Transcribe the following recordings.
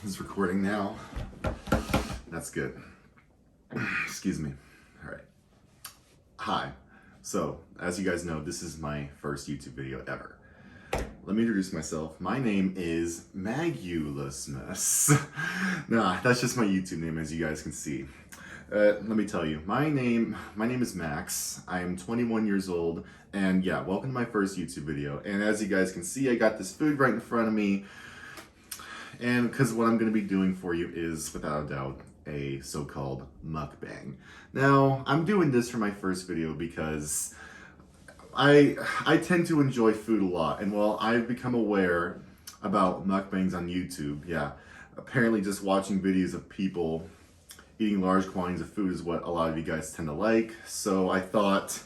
It's recording now. That's good. Excuse me. All right. Hi. So, as you guys know, this is my first YouTube video ever. Let me introduce myself. My name is Magulousness. Nah, that's just my YouTube name, as you guys can see. Let me tell you, my name is Max. I am 21 years old, and yeah, welcome to my first YouTube video. And as you guys can see, I got this food right in front of me. And because what I'm going to be doing for you is, without a doubt, a so-called mukbang. Now, I'm doing this for my first video because I tend to enjoy food a lot. And while I've become aware about mukbangs on YouTube, yeah, apparently just watching videos of people eating large quantities of food is what a lot of you guys tend to like. So I thought,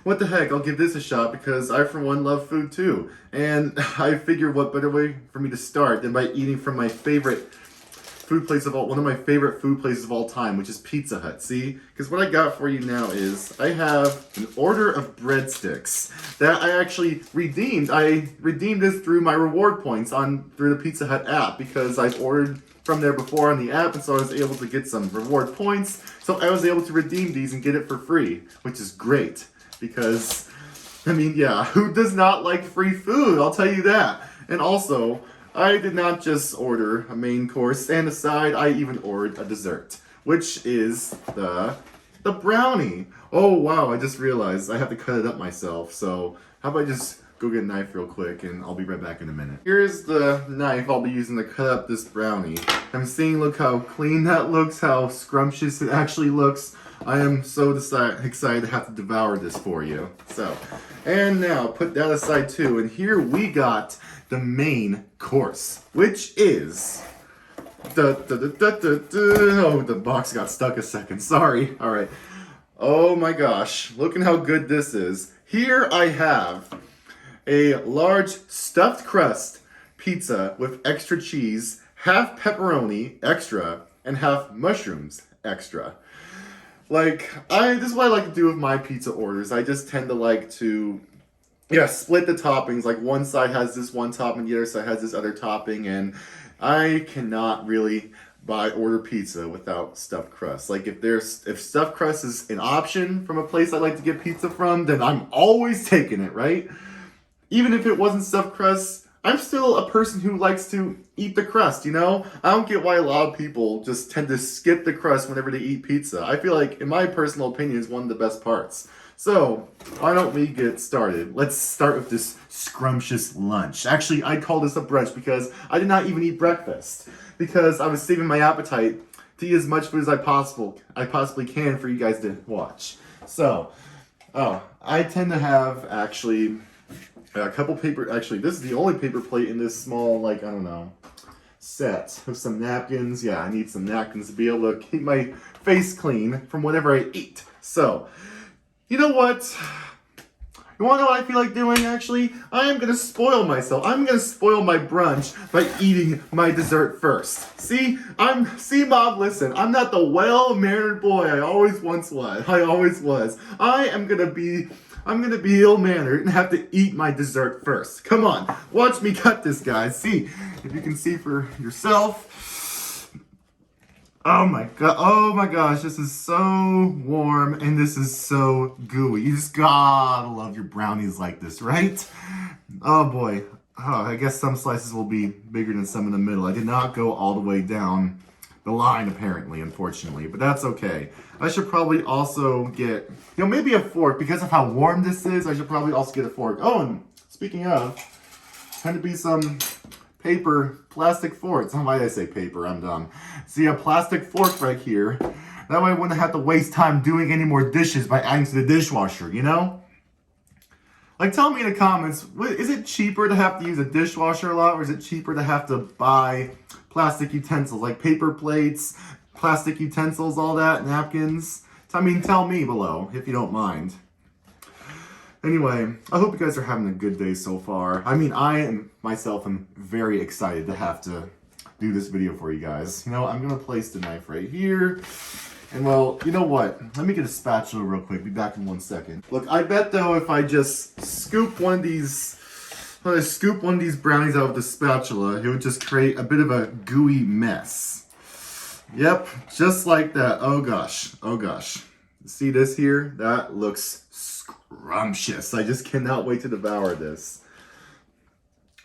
what the heck, I'll give this a shot because I, for one, love food too. And I figured what better way for me to start than by eating from my favorite food place of all, one of my favorite food places of all time, which is Pizza Hut. See? Because what I got for you now is I have an order of breadsticks that I actually redeemed. I redeemed this through my reward points through the Pizza Hut app because I've ordered from there before on the app, and so I was able to get some reward points. So I was able to redeem these and get it for free, which is great. Because, I mean, yeah, who does not like free food? I'll tell you that. And also, I did not just order a main course and a side, I even ordered a dessert, which is the brownie. Oh, wow, I just realized I have to cut it up myself. So how about I just go get a knife real quick and I'll be right back in a minute. Here's the knife I'll be using to cut up this brownie. I'm seeing, look how clean that looks, how scrumptious it actually looks. I am so excited to have to devour this for you. So, and now put that aside too. And here we got the main course, which is oh, the box got stuck a second. Sorry. All right. Oh my gosh, look at how good this is. Here I have a large stuffed crust pizza with extra cheese, half pepperoni extra, and half mushrooms extra. Like, this is what I like to do with my pizza orders. I just tend to like to, split the toppings. Like, one side has this one topping, the other side has this other topping, and I cannot really order pizza without stuffed crust. Like, if stuffed crust is an option from a place I like to get pizza from, then I'm always taking it, right? Even if it wasn't stuffed crust, I'm still a person who likes to eat the crust, you know? I don't get why a lot of people just tend to skip the crust whenever they eat pizza. I feel like, in my personal opinion, it's one of the best parts. So, why don't we get started? Let's start with this scrumptious lunch. Actually, I call this a brunch because I did not even eat breakfast. Because I was saving my appetite to eat as much food as I possibly can for you guys to watch. So, I tend to have, actually, a couple actually, this is the only paper plate in this small, like, I don't know, set with some napkins. Yeah, I need some napkins to be able to keep my face clean from whatever I eat. So, you know what? You want to know what I feel like doing, actually? I am going to spoil myself. I'm going to spoil my brunch by eating my dessert first. See, Bob, listen, I'm not the well-mannered boy I always was. I'm going to be ill-mannered and have to eat my dessert first. Come on, watch me cut this, guys. See, if you can see for yourself. Oh my gosh, this is so warm and this is so gooey. You just gotta love your brownies like this, right? Oh boy. Oh, I guess some slices will be bigger than some in the middle. I did not go all the way down the line, apparently, unfortunately, but that's okay. I should probably also get, maybe a fork. Because of how warm this is, I should probably also get a fork. Oh, and speaking of, tend to be some plastic forks. Why did I say paper? I'm dumb. See, a plastic fork right here. That way I wouldn't have to waste time doing any more dishes by adding to the dishwasher, you know? Like, tell me in the comments, is it cheaper to have to use a dishwasher a lot, or is it cheaper to have to buy plastic utensils, like paper plates, plastic utensils, all that, napkins? I mean, tell me below, if you don't mind. Anyway, I hope you guys are having a good day so far. I mean, myself am very excited to have to do this video for you guys. I'm going to place the knife right here. And well, you know what? Let me get a spatula real quick. Be back in 1 second. Look, I bet though if I just scoop one of these when I scoop one of these brownies out with a spatula, it would just create a bit of a gooey mess. Yep, just like that. Oh gosh, oh gosh. See this here? That looks scrumptious. I just cannot wait to devour this.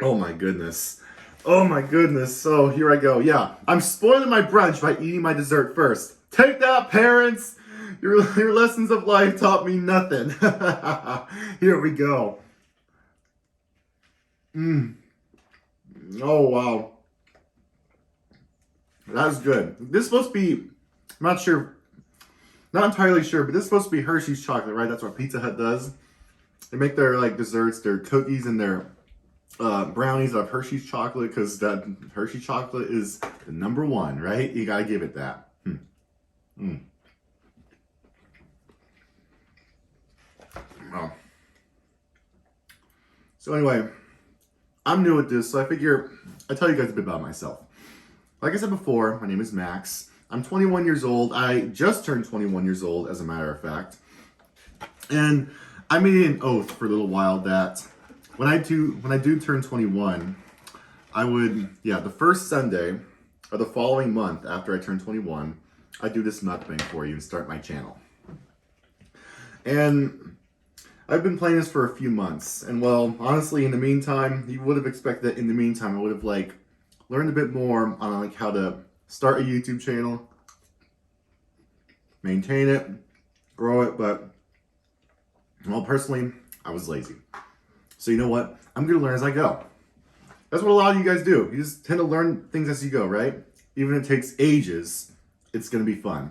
Oh my goodness. Oh my goodness. So here I go. Yeah, I'm spoiling my brunch by eating my dessert first. Take that, parents! Your lessons of life taught me nothing. Here we go. Oh, wow. That's good. This is supposed to be, I'm not sure, not entirely sure, but this is supposed to be Hershey's chocolate, right? That's what Pizza Hut does. They make their like desserts, their cookies, and their brownies of Hershey's chocolate, because that Hershey chocolate is the #1, right? You gotta give it that. Oh. So anyway, I'm new at this, so I figure I'll tell you guys a bit about myself. Like I said before, my name is Max. I'm 21 years old. I just turned 21 years old, as a matter of fact. And I made an oath for a little while that when I do turn 21, I would, the first Sunday or the following month after I turn 21, I'd do this mukbang for you and start my channel. And I've been playing this for a few months. And well, honestly, in the meantime, you would have expected that in the meantime, I would have like learned a bit more on like how to start a YouTube channel, maintain it, grow it, but well, personally, I was lazy. So you know what? I'm gonna learn as I go. That's what a lot of you guys do. You just tend to learn things as you go, right? Even if it takes ages, it's gonna be fun.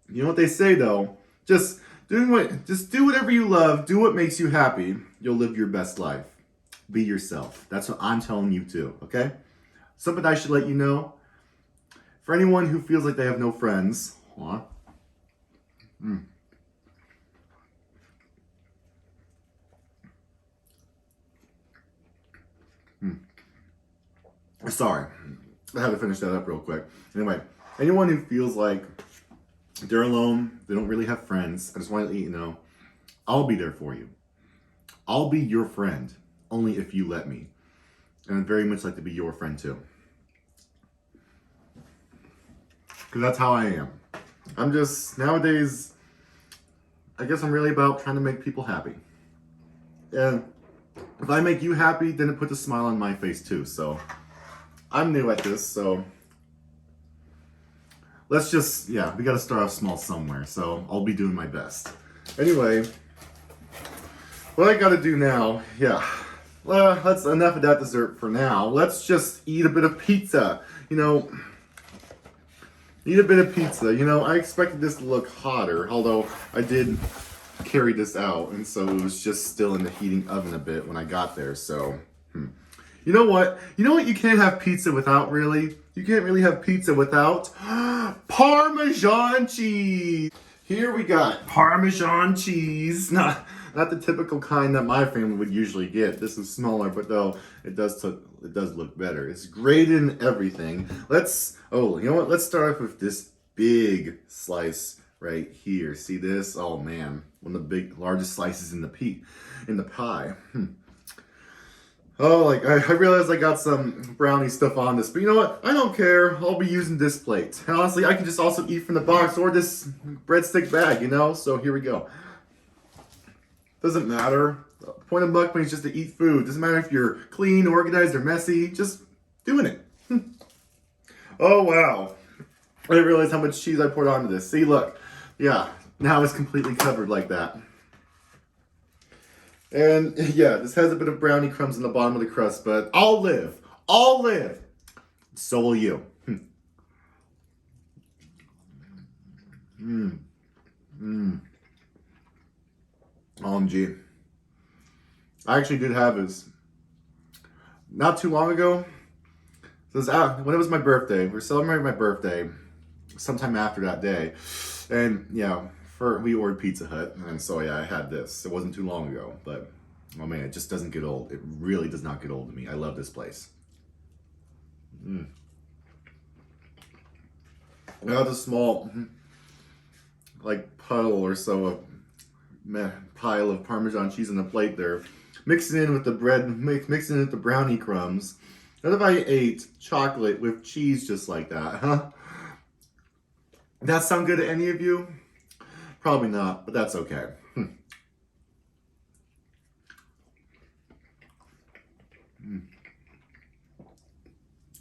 You know what they say though? Just do whatever you love, do what makes you happy, you'll live your best life. Be yourself. That's what I'm telling you too, okay? Something I should let you know. For anyone who feels like they have no friends, Sorry, I had to finish that up real quick. Anyway, anyone who feels like they're alone, they don't really have friends, I just want to let you know, I'll be there for you. I'll be your friend, only if you let me. And I'd very much like to be your friend too. Because that's how I am. I'm just, nowadays, I guess I'm really about trying to make people happy. And if I make you happy, then it puts a smile on my face too. So I'm new at this, so let's just, we got to start off small somewhere. So I'll be doing my best. Anyway, what I got to do now, well, that's enough of that dessert for now. Let's just eat a bit of pizza. Eat a bit of pizza. I expected this to look hotter, although I did carry this out, and so it was just still in the heating oven a bit when I got there, so, You know what? You can't have pizza without, really? You can't really have pizza without Parmesan cheese! Here we got Parmesan cheese. Not the typical kind that my family would usually get. This is smaller, but though it does look better. It's grated and everything. You know what? Let's start off with this big slice right here. See this? Oh man, one of the largest slices in the pie. Oh, I realized I got some brownie stuff on this, but you know what? I don't care. I'll be using this plate. And honestly, I can just also eat from the box or this breadstick bag, So here we go. Doesn't matter. The point of mukbang is just to eat food. Doesn't matter if you're clean, organized, or messy. Just doing it. Oh, wow. I didn't realize how much cheese I poured onto this. See, look. Yeah, now it's completely covered like that. And this has a bit of brownie crumbs in the bottom of the crust, but I'll live. I'll live. So will you. OMG. I actually did have this not too long ago. When it was my birthday. We were celebrating my birthday sometime after that day. And we ordered Pizza Hut, and so I had this. It wasn't too long ago, but oh man, it just doesn't get old. It really does not get old to me. I love this place. I got a small, puddle or so of pile of Parmesan cheese on the plate there. mixing in with the bread, mixing in with the brownie crumbs. What if I ate chocolate with cheese just like that, huh? That sound good to any of you? Probably not, but that's okay.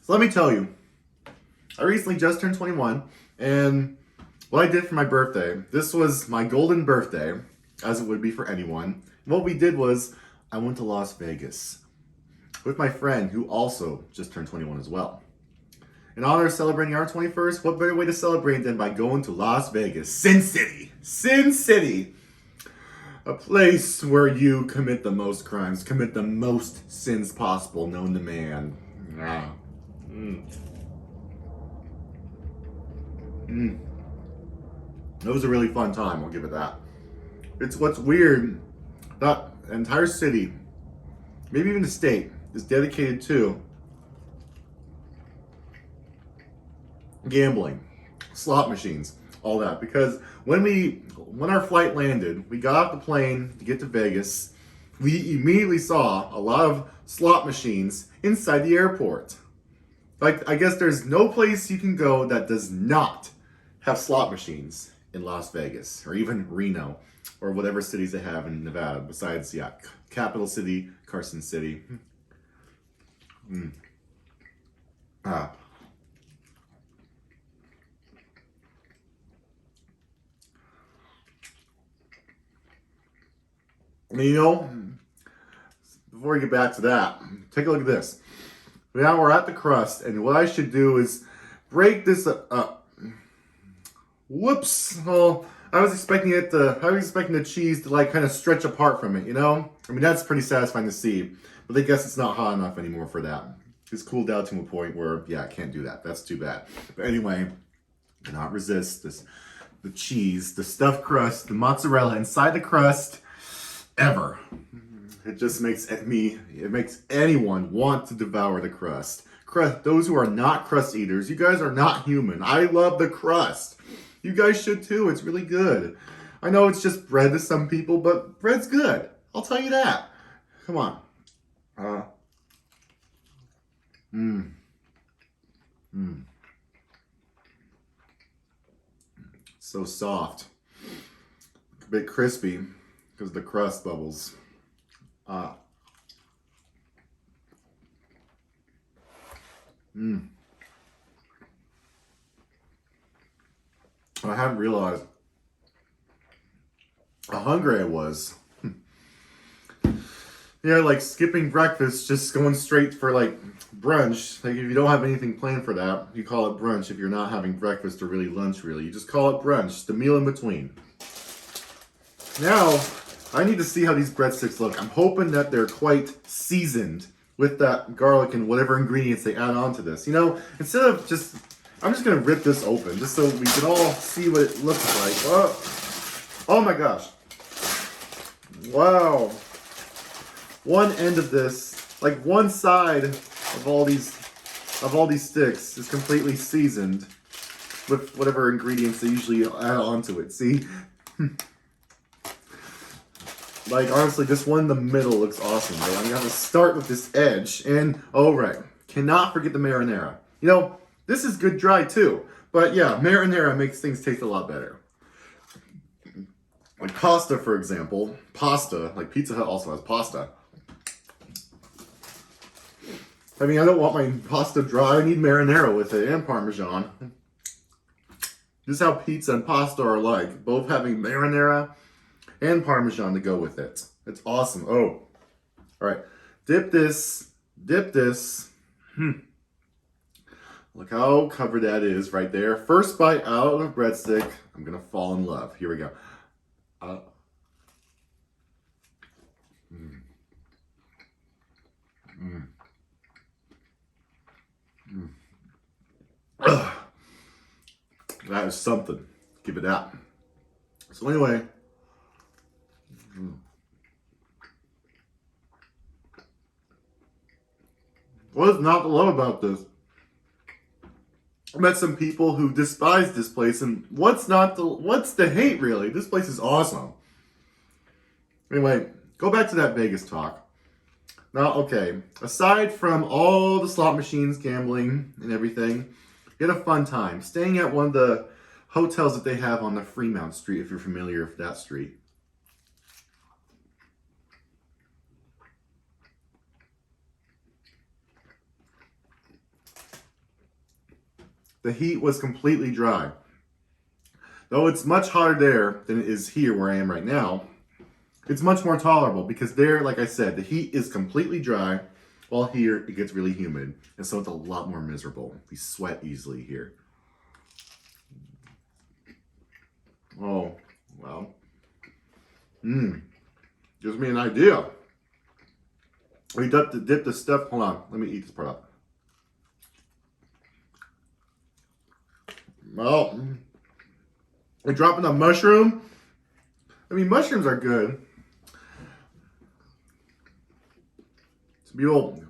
So let me tell you, I recently just turned 21, and what I did for my birthday, this was my golden birthday, as it would be for anyone. What we did was, I went to Las Vegas with my friend who also just turned 21 as well. In honor of celebrating our 21st, what better way to celebrate than by going to Las Vegas, Sin City. Sin City. A place where you commit the most crimes, commit the most sins possible known to man. It was a really fun time, I'll give it that. It's what's weird, that entire city, maybe even the state, is dedicated to gambling, slot machines, all that. Because when our flight landed, we got off the plane to get to Vegas, we immediately saw a lot of slot machines inside the airport. Like, I guess there's no place you can go that does not have slot machines in Las Vegas, or even Reno, or whatever cities they have in Nevada, besides, yeah, Capital City, Carson City. And you know, before we get back to that, take a look at this. Now we're at the crust, and what I should do is break this up. Whoops! Well, I was expecting the cheese to like kind of stretch apart from it, you know? I mean, that's pretty satisfying to see, but I guess it's not hot enough anymore for that. It's cooled down to a point where, yeah, I can't do that. That's too bad. But anyway, cannot resist this. The cheese, the stuffed crust, the mozzarella inside the crust, ever. It just makes anyone want to devour the crust. Those who are not crust eaters, you guys are not human. I love the crust. You guys should too. It's really good. I know it's just bread to some people, but bread's good. I'll tell you that. Come on. So soft. A bit crispy because of the crust bubbles. I hadn't realized how hungry I was. Yeah, like skipping breakfast, just going straight for like brunch. Like if you don't have anything planned for that, you call it brunch. If you're not having breakfast or really lunch, really, you just call it brunch, the meal in between. Now, I need to see how these breadsticks look. I'm hoping that they're quite seasoned with that garlic and whatever ingredients they add on to this. You know, instead of just, I'm just going to rip this open just so we can all see what it looks like. Oh my gosh. Wow. One end of this, like one side of all these sticks is completely seasoned with whatever ingredients they usually add onto it. See? Like, honestly, this one in the middle looks awesome, but I'm going to have to start with this edge. And, oh, right, cannot forget the marinara. You know, this is good dry, too. But, yeah, marinara makes things taste a lot better. Like pasta, for example. Pasta, like Pizza Hut also has pasta. I mean, I don't want my pasta dry. I need marinara with it and Parmesan. This is how pizza and pasta are like. Both having marinara and Parmesan to go with it. It's awesome. Oh, all right. Dip this. Look how covered that is right there. First bite out of a breadstick. I'm going to fall in love. Here we go. That is something. Give it that. So anyway. What is not to love about this? I met some people who despise this place, and what's the hate really? This place is awesome. Anyway, go back to that Vegas talk. Now, okay, aside from all the slot machines, gambling, and everything, you had a fun time staying at one of the hotels that they have on the Fremont Street, if you're familiar with that street. The heat was completely dry. Though it's much hotter there than it is here where I am right now, it's much more tolerable because there, like I said, the heat is completely dry, while here it gets really humid. And so it's a lot more miserable. We sweat easily here. Oh, well. Gives me an idea. We dip the stuff. Hold on, let me eat this part up. Well, we're dropping a mushroom. I mean, mushrooms are good.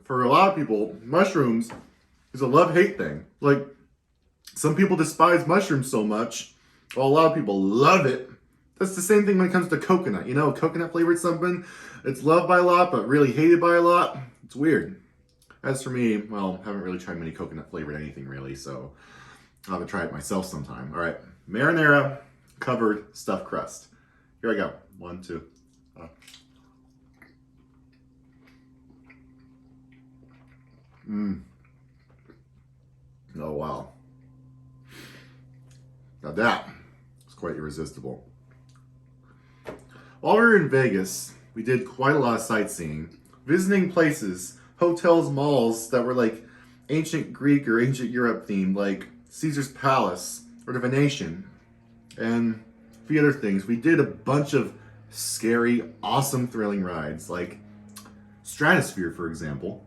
For a lot of people, mushrooms is a love-hate thing. Like, some people despise mushrooms so much, while a lot of people love it. That's the same thing when it comes to coconut. You know, coconut flavored something, it's loved by a lot, but really hated by a lot. It's weird. As for me, well, I haven't really tried many coconut flavored anything really, so I'll have to try it myself sometime. All right, marinara covered stuffed crust. Here I go. 1, 2. Oh, wow. Now that is quite irresistible. While we were in Vegas, we did quite a lot of sightseeing, visiting places, hotels, malls that were like ancient Greek or ancient Europe themed, like Caesar's Palace or the Venetian, and a few other things. We did a bunch of scary, awesome, thrilling rides, like Stratosphere, for example.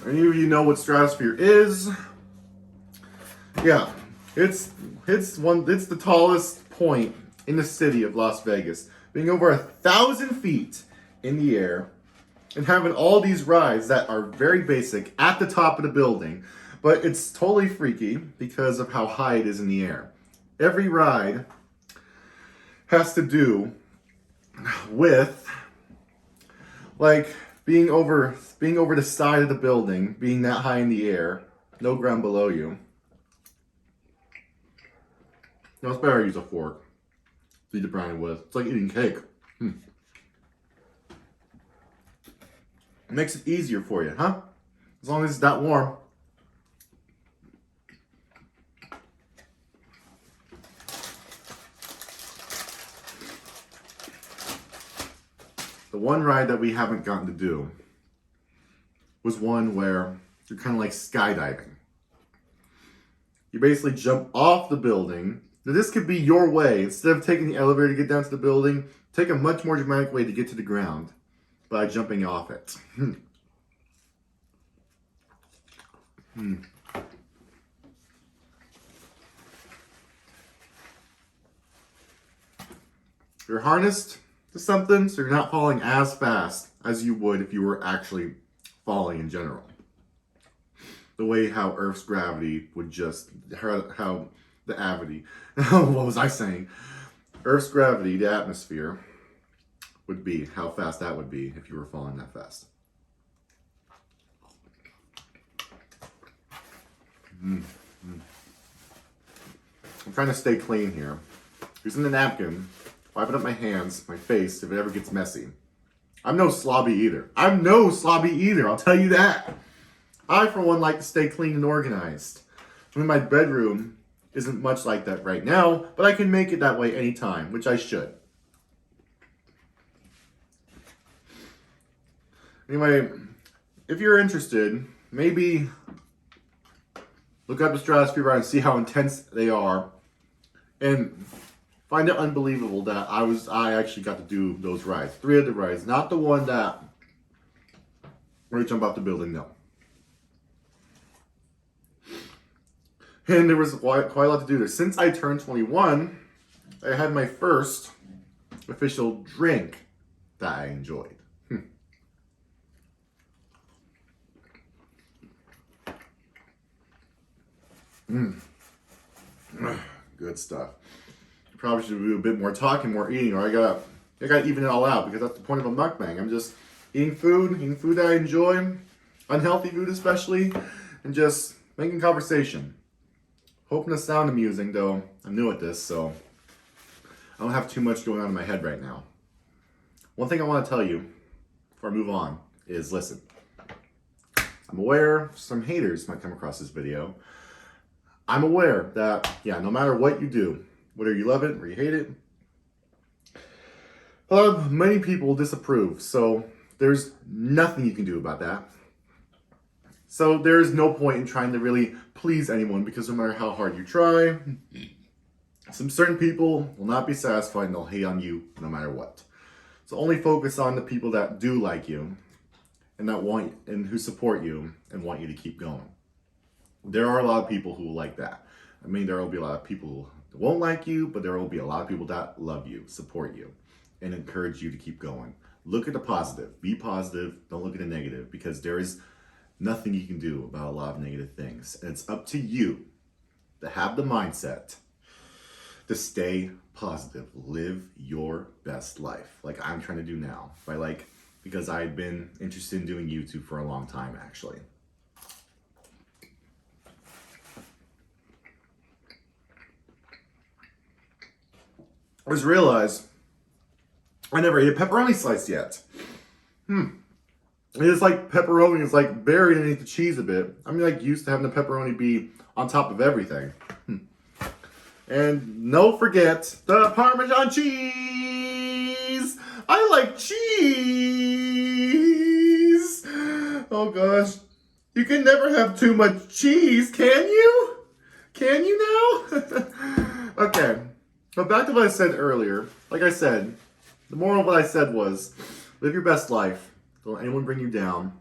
Any of you know what Stratosphere is? Yeah, it's the tallest point in the city of Las Vegas, being over 1,000 feet in the air, and having all these rides that are very basic at the top of the building, but it's totally freaky because of how high it is in the air. Every ride has to do with like being over the side of the building, being that high in the air, no ground below you. No, it's better to use a fork. Eat the brownie with. It's like eating cake. It makes it easier for you, huh? As long as it's that warm. The one ride that we haven't gotten to do was one where you're kind of like skydiving. You basically jump off the building. Now, this could be your way. Instead of taking the elevator to get down to the building, take a much more dramatic way to get to the ground by jumping off it. You're harnessed to something, so you're not falling as fast as you would if you were actually falling in general. The way how Earth's gravity would just, how the gravity, what was I saying? Earth's gravity, the atmosphere, would be, how fast that would be if you were falling that fast. I'm trying to stay clean here. Using the napkin, wiping up my hands, my face, if it ever gets messy. I'm no slobby either. I'll tell you that. I, for one, like to stay clean and organized. I mean, my bedroom isn't much like that right now, but I can make it that way anytime, which I should. Anyway, if you're interested, maybe look up the Stratosphere ride and see how intense they are, and find it unbelievable that I actually got to do those rides. 3 of the rides, not the one that where you jump off the building, no. And there was quite a lot to do there. Since I turned 21, I had my first official drink that I enjoyed. Good stuff. Probably should do a bit more talking, more eating, or I gotta even it all out because that's the point of a mukbang. I'm just eating food that I enjoy, unhealthy food especially, and just making conversation. Hoping to sound amusing, though I'm new at this, so I don't have too much going on in my head right now. One thing I want to tell you before I move on is listen. I'm aware some haters might come across this video. I'm aware that, yeah, no matter what you do, whether you love it or you hate it, many people disapprove. So there's nothing you can do about that. So there's no point in trying to really please anyone because no matter how hard you try, some certain people will not be satisfied and they'll hate on you no matter what. So only focus on the people that do like you and that want and who support you and want you to keep going. There are a lot of people who will like that. I mean, there will be a lot of people who won't like you, but there will be a lot of people that love you, support you, and encourage you to keep going. Look at the positive. Be positive. Don't look at the negative because there is nothing you can do about a lot of negative things. And it's up to you to have the mindset to stay positive. Live your best life like I'm trying to do now. Because I've been interested in doing YouTube for a long time, actually. I just realized I never ate a pepperoni slice yet. It's like pepperoni is like buried underneath the cheese a bit. I'm like used to having the pepperoni be on top of everything. And don't forget the Parmesan cheese. I like cheese. Oh gosh. You can never have too much cheese, can you? Can you now? Okay. But back to what I said earlier. Like I said, the moral of what I said was, live your best life. Don't let anyone bring you down.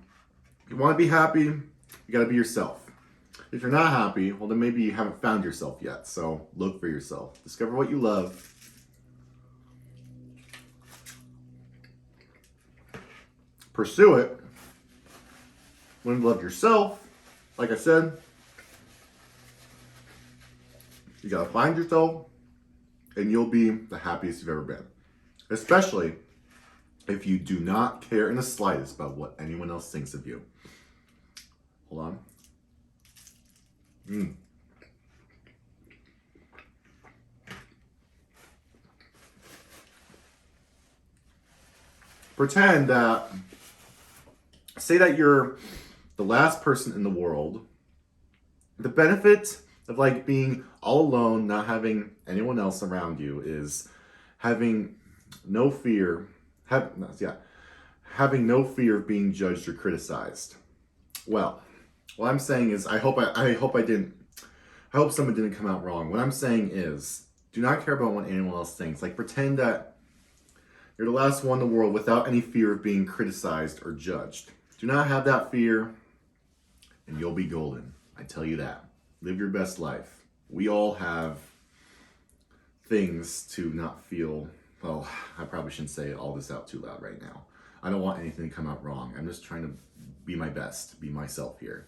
If you want to be happy, you got to be yourself. If you're not happy, well, then maybe you haven't found yourself yet. So look for yourself. Discover what you love. Pursue it. When you love yourself, like I said, you got to find yourself and you'll be the happiest you've ever been. Especially if you do not care in the slightest about what anyone else thinks of you. Hold on. Pretend that, say that you're the last person in the world. The benefit of like being all alone, not having anyone else around you is having no fear, having no fear of being judged or criticized. Well, what I'm saying is, I hope someone didn't come out wrong. What I'm saying is, do not care about what anyone else thinks. Like, pretend that you're the last one in the world without any fear of being criticized or judged. Do not have that fear, and you'll be golden. I tell you that. Live your best life. We all have things to not feel, well, I probably shouldn't say all this out too loud right now. I don't want anything to come out wrong. I'm just trying to be my best, be myself here.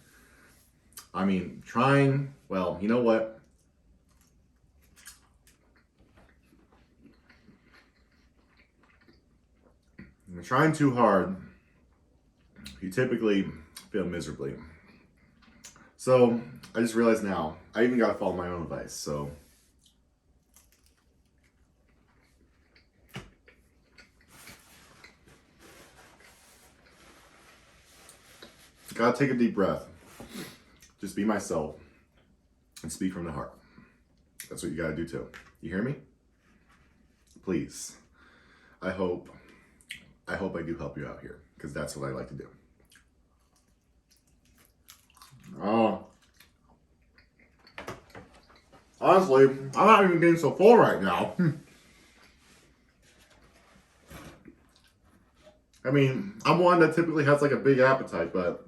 I mean, trying, well, you know what? When you're trying too hard, you typically fail miserably. So, I just realized now, I even gotta follow my own advice, so. Gotta take a deep breath. Just be myself and speak from the heart. That's what you gotta do too. You hear me? Please. I hope I do help you out here because that's what I like to do. Oh. Honestly, I'm not even getting so full right now. I mean, I'm one that typically has like a big appetite, but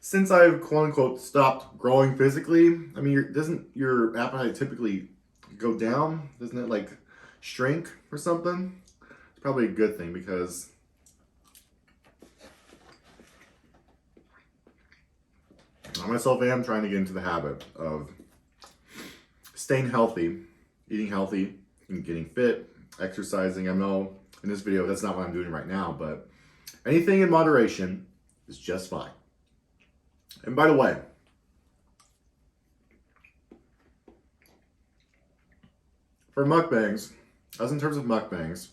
since I've quote unquote stopped growing physically, I mean, doesn't your appetite typically go down? Doesn't it like shrink or something? It's probably a good thing because I myself am trying to get into the habit of staying healthy, eating healthy, and getting fit, exercising. I know in this video that's not what I'm doing right now, but anything in moderation is just fine. And by the way, for mukbangs, as in terms of mukbangs,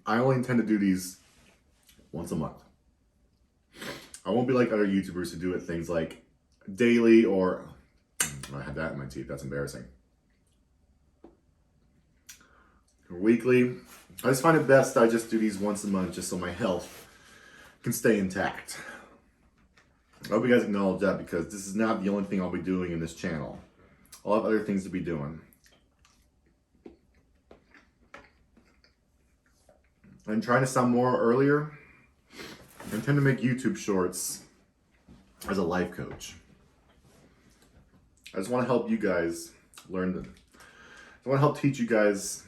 I only intend to do these once a month. I won't be like other YouTubers who do it things like daily or... I had that in my teeth. That's embarrassing. Or weekly. I just find it best I just do these once a month just so my health can stay intact. I hope you guys acknowledge that because this is not the only thing I'll be doing in this channel. I'll have other things to be doing. I'm trying to sound more earlier. I intend to make YouTube shorts as a life coach. I just want to help you guys learn I want to help teach you guys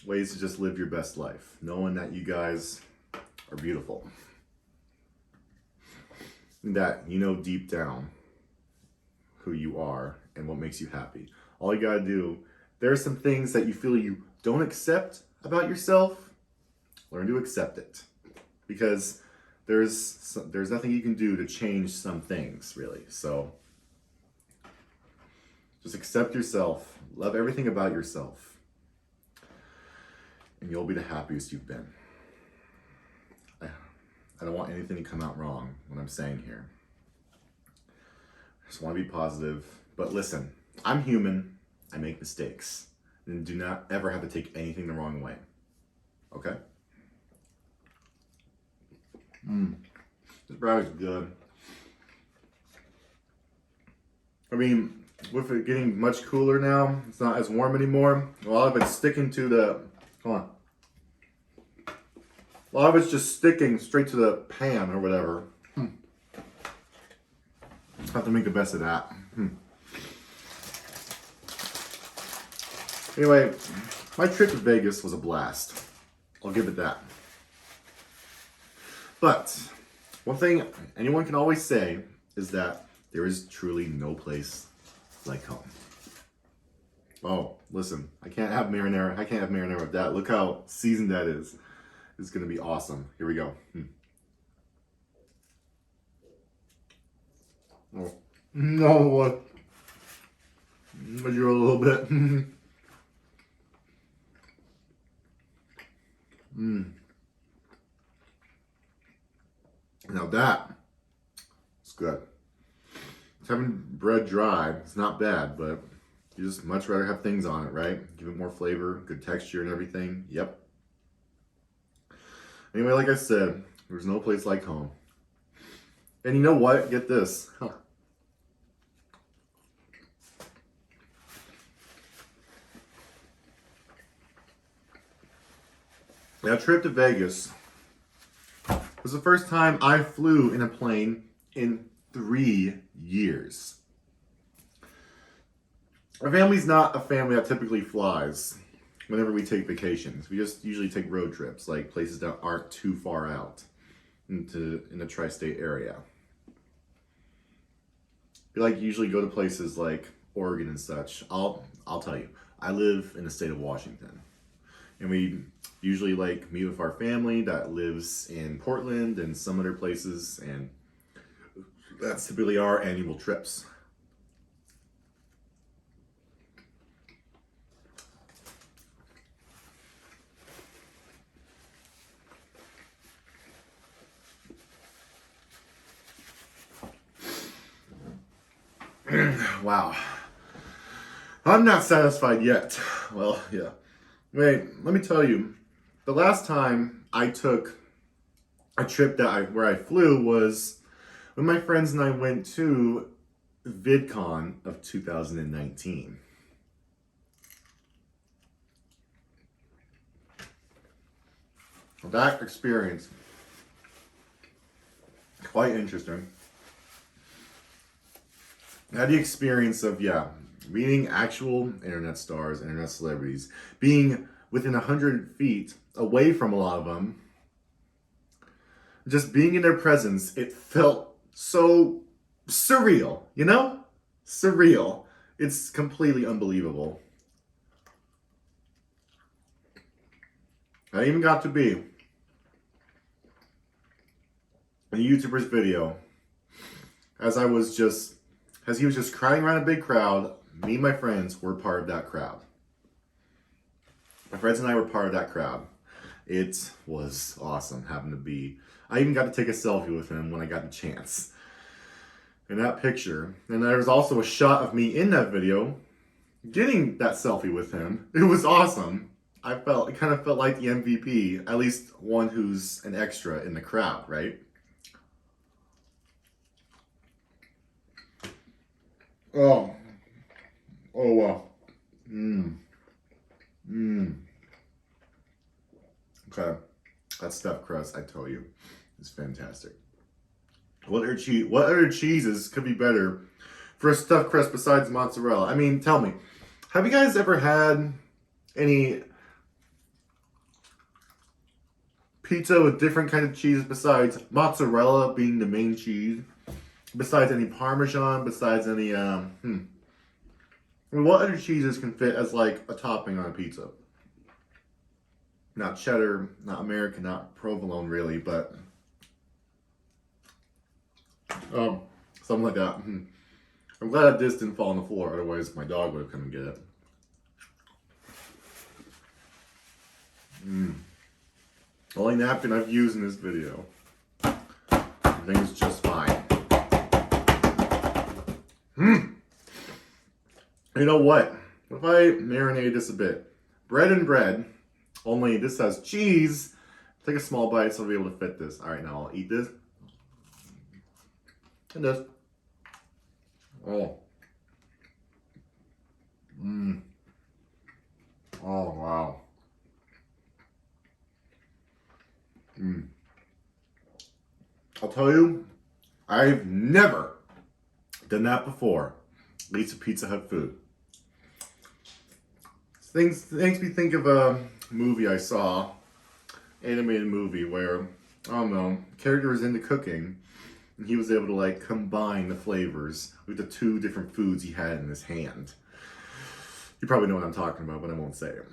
ways to just live your best life, knowing that you guys are beautiful. And that you know deep down who you are and what makes you happy. All you gotta do, there are some things that you feel you don't accept about yourself, learn to accept it. Because there's nothing you can do to change some things, really. So just accept yourself, love everything about yourself, and you'll be the happiest you've been. I don't want anything to come out wrong when I'm saying here. I just want to be positive. But listen, I'm human. I make mistakes. And do not ever have to take anything the wrong way. Okay? This bread is good. I mean, with it getting much cooler now, it's not as warm anymore. A lot of it's sticking to the... Hold on. A lot of it's just sticking straight to the pan or whatever. Have to make the best of that. Anyway, my trip to Vegas was a blast. I'll give it that. But one thing anyone can always say is that there is truly no place like home. Oh, listen, I can't have marinara. I can't have marinara with that. Look how seasoned that is. It's gonna be awesome. Here we go. Oh, no, what? You're a little bit. Now that is good. It's having bread dry. It's not bad, but you just much rather have things on it, right? Give it more flavor, good texture and everything. Yep. Anyway, like I said, there's no place like home. And you know what? Get this. That trip to Vegas was the first time I flew in a plane in 3 years. Our family's not a family that typically flies whenever we take vacations. We just usually take road trips, like places that aren't too far out in the tri-state area. We like usually go to places like Oregon and such. I'll tell you, I live in the state of Washington. And we usually like meet with our family that lives in Portland and some other places, and that's typically our annual trips. Wow. I'm not satisfied yet. Well, yeah. Wait, let me tell you. The last time I took a trip where I flew was when my friends and I went to VidCon of 2019. That experience, quite interesting. I had the experience of, meeting actual internet stars, internet celebrities, being within 100 feet away from a lot of them. Just being in their presence, it felt so surreal, you know? Surreal. It's completely unbelievable. I even got to be in a YouTuber's video as he was just crowding around a big crowd. Me and my friends were part of that crowd. My friends and I were part of that crowd. It was awesome having to be. I even got to take a selfie with him when I got the chance. In that picture. And there was also a shot of me in that video getting that selfie with him. It was awesome. It kind of felt like the MVP, at least one who's an extra in the crowd, right? Oh wow. Okay, that stuffed crust, I tell you, is fantastic. What other cheeses could be better for a stuffed crust besides mozzarella? I mean, tell me, have you guys ever had any pizza with different kind of cheese besides mozzarella being the main cheese? Besides any Parmesan, besides any, I mean, what other cheeses can fit as like a topping on a pizza? Not cheddar, not American, not provolone really, but something like that. I'm glad this didn't fall on the floor, otherwise my dog would have come and get it. Only napkin I've used in this video. Everything's just fine. You know what? What if I marinate this a bit? Bread and bread, only this has cheese. Take a small bite so I'll be able to fit this. Alright, now I'll eat this. And this. Oh. Oh, wow. I'll tell you, I've never done that before. At least with Pizza Hut food. Things makes me think of a movie I saw, animated movie where, I don't know, character was into cooking, and he was able to like combine the flavors with the two different foods he had in his hand. You probably know what I'm talking about, but I won't say it.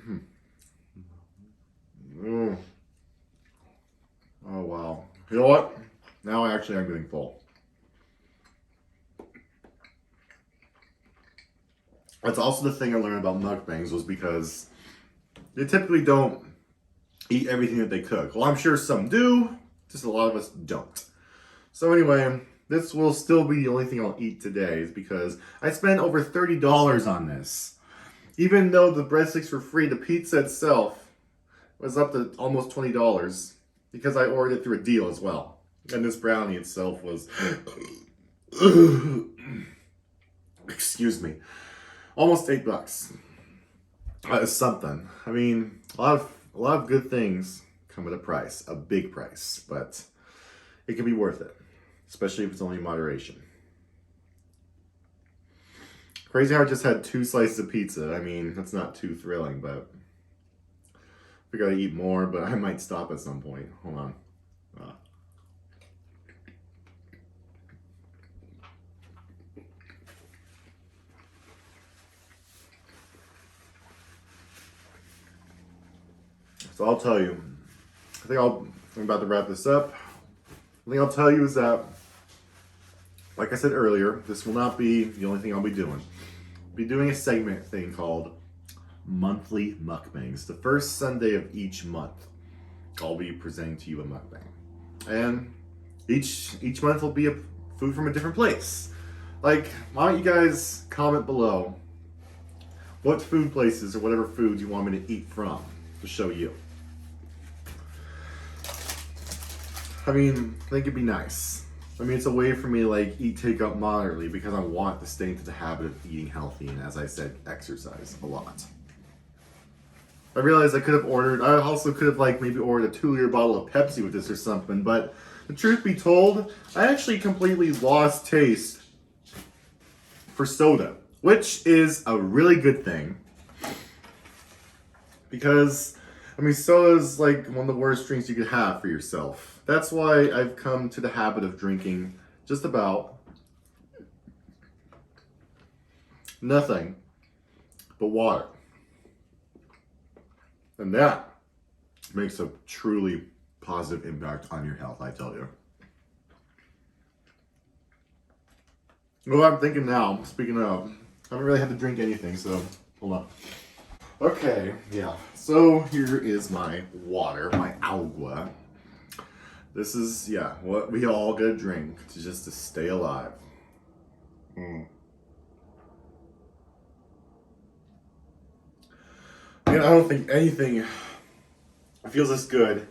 Oh wow. You know what? Now I'm getting full. That's also the thing I learned about mukbangs, was because they typically don't eat everything that they cook. Well, I'm sure some do, just a lot of us don't. So anyway, this will still be the only thing I'll eat today, is because I spent over $30 on this. Even though the breadsticks were free, the pizza itself was up to almost $20 because I ordered it through a deal as well. And this brownie itself was, excuse me, almost $8. That is something. I mean, a lot of good things come with a price, a big price, but it can be worth it, especially if it's only in moderation. Crazy how I just had 2 slices of pizza. I mean, that's not too thrilling, but I gotta eat more, but I might stop at some point. Hold on. So I'll tell you, I'm about to wrap this up. The thing I'll tell you is that, like I said earlier, this will not be the only thing I'll be doing. I'll be doing a segment thing called monthly mukbangs. The first Sunday of each month, I'll be presenting to you a mukbang. And each month will be a food from a different place. Like, why don't you guys comment below what food places or whatever foods you want me to eat from to show you. I mean, I think it'd be nice. I mean, it's a way for me to like eat takeout moderately because I want to stay into the habit of eating healthy and, as I said, exercise a lot. I realized I also could have like maybe ordered a 2-liter bottle of Pepsi with this or something, but the truth be told, I actually completely lost taste for soda, which is a really good thing. Because, I mean, soda's like one of the worst drinks you could have for yourself. That's why I've come to the habit of drinking just about nothing but water. And that makes a truly positive impact on your health, I tell you. Well, I'm thinking now, speaking of, I haven't really had to drink anything, so hold on. Okay, yeah, so here is my water, my agua. This is, yeah, what we all gotta drink to stay alive. Man, I don't think anything feels as good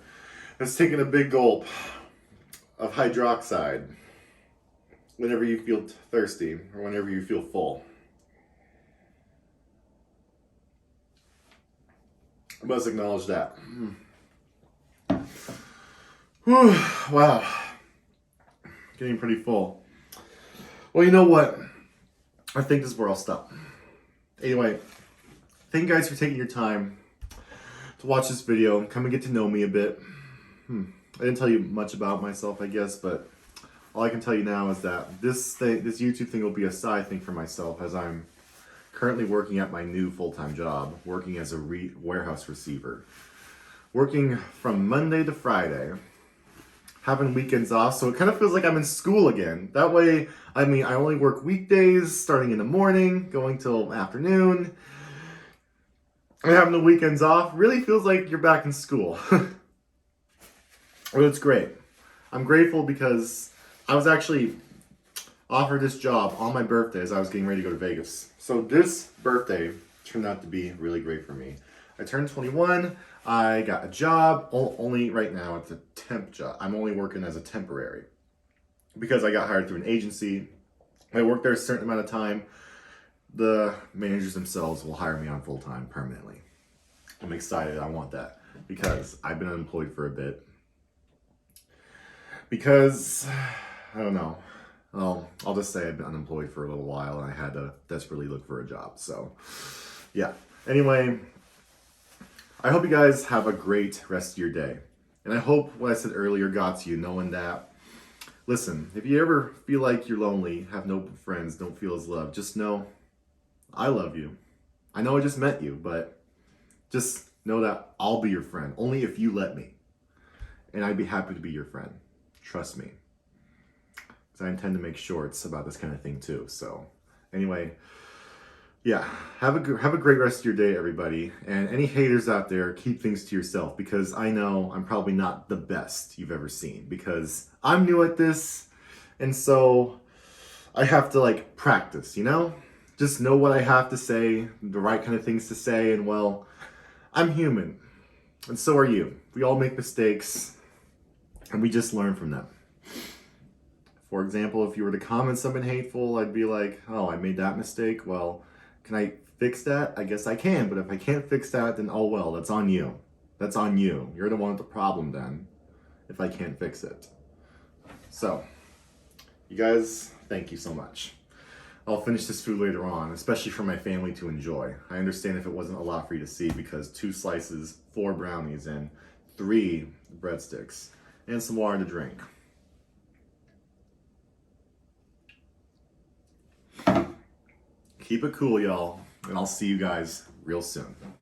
as taking a big gulp of hydroxide whenever you feel thirsty or whenever you feel full. I must acknowledge that. Whew, wow. Getting pretty full. Well, you know what? I think this is where I'll stop. Anyway, thank you guys for taking your time to watch this video. Come and get to know me a bit. I didn't tell you much about myself, I guess, but all I can tell you now is that this YouTube thing will be a side thing for myself, as I'm currently working at my new full-time job, working as a warehouse receiver. Working from Monday to Friday, having weekends off, so it kind of feels like I'm in school again. That way, I mean, I only work weekdays, starting in the morning, going till afternoon, and having the weekends off really feels like you're back in school. Well, it's great. I'm grateful because I was actually offered this job on my birthday as I was getting ready to go to Vegas. So this birthday turned out to be really great for me. I turned 21, I got a job, only right now it's a temp job. I'm only working as a temporary because I got hired through an agency. I work there a certain amount of time. The managers themselves will hire me on full-time permanently. I'm excited, I want that because I've been unemployed for a bit. Because, I don't know, well, I'll just say I've been unemployed for a little while and I had to desperately look for a job. So, yeah. Anyway, I hope you guys have a great rest of your day. And I hope what I said earlier got to you, knowing that, listen, if you ever feel like you're lonely, have no friends, don't feel as loved, just know I love you. I know I just met you, but just know that I'll be your friend, only if you let me. And I'd be happy to be your friend. Trust me. Because I intend to make shorts about this kind of thing too. So anyway, yeah, have a great rest of your day, everybody. And any haters out there, keep things to yourself, because I know I'm probably not the best you've ever seen, because I'm new at this. And so I have to like practice, you know? Just know what I have to say, the right kind of things to say. And well, I'm human. And so are you. We all make mistakes. And we just learn from them. For example, if you were to comment something hateful, I'd be like, oh, I made that mistake. Well, can I fix that? I guess I can. But if I can't fix that, then oh well, that's on you. That's on you. You're the one with the problem then, if I can't fix it. So, you guys, thank you so much. I'll finish this food later on, especially for my family to enjoy. I understand if it wasn't a lot for you to see, because 2 slices, 4 brownies, and 3 breadsticks. And some water to drink. Keep it cool, y'all, and I'll see you guys real soon.